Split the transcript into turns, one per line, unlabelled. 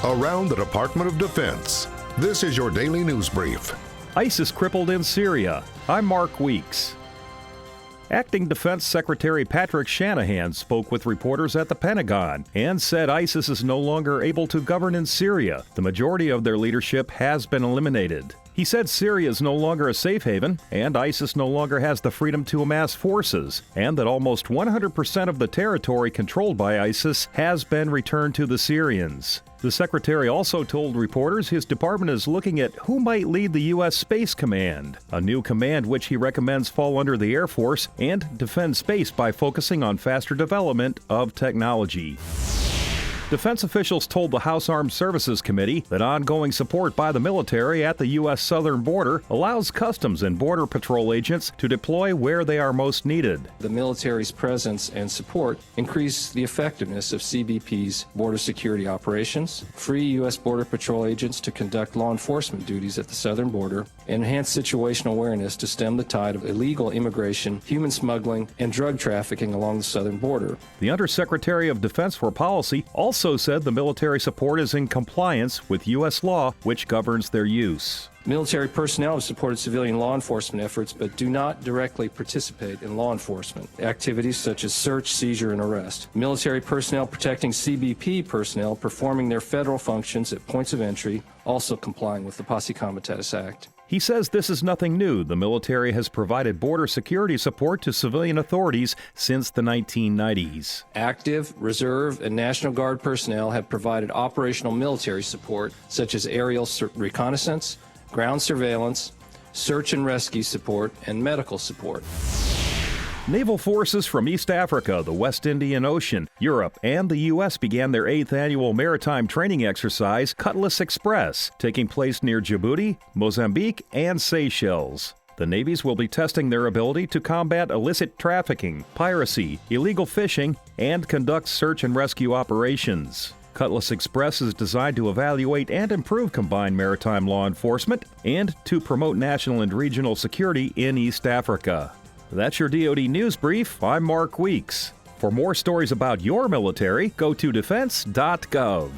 around the Department of Defense. This is your daily news brief.
ISIS crippled in Syria. I'm Mark Weeks. Acting Defense Secretary Patrick Shanahan spoke with reporters at the Pentagon and said ISIS is no longer able to govern in Syria. The majority of their leadership has been eliminated. He said Syria is no longer a safe haven, and ISIS no longer has the freedom to amass forces, and that almost 100% of the territory controlled by ISIS has been returned to the Syrians. The secretary also told reporters his department is looking at who might lead the U.S. Space Command, a new command which he recommends fall under the Air Force and defend space by focusing on faster development of technology. Defense officials told the House Armed Services Committee that ongoing support by the military at the U.S. southern border allows Customs and Border Patrol agents to deploy where they are most needed.
The military's presence and support increase the effectiveness of CBP's border security operations, free U.S. Border Patrol agents to conduct law enforcement duties at the southern border, and enhance situational awareness to stem the tide of illegal immigration, human smuggling, and drug trafficking along the southern border.
The Undersecretary of Defense for Policy also said the military support is in compliance with U.S. law, which governs their use.
Military personnel have supported civilian law enforcement efforts but do not directly participate in law enforcement activities such as search, seizure, and arrest. Military personnel protecting CBP personnel performing their federal functions at points of entry, also complying with the Posse Comitatus Act.
He says this is nothing new. The military has provided border security support to civilian authorities since the 1990s.
Active, reserve, and National Guard personnel have provided operational military support such as aerial reconnaissance, ground surveillance, search and rescue support, and medical support.
Naval forces from East Africa, the West Indian Ocean, Europe, and the U.S. began their 8th annual maritime training exercise, Cutlass Express, taking place near Djibouti, Mozambique, and Seychelles. The navies will be testing their ability to combat illicit trafficking, piracy, illegal fishing, and conduct search and rescue operations. Cutlass Express is designed to evaluate and improve combined maritime law enforcement and to promote national and regional security in East Africa. That's your DoD News Brief. I'm Mark Weeks. For more stories about your military, go to defense.gov.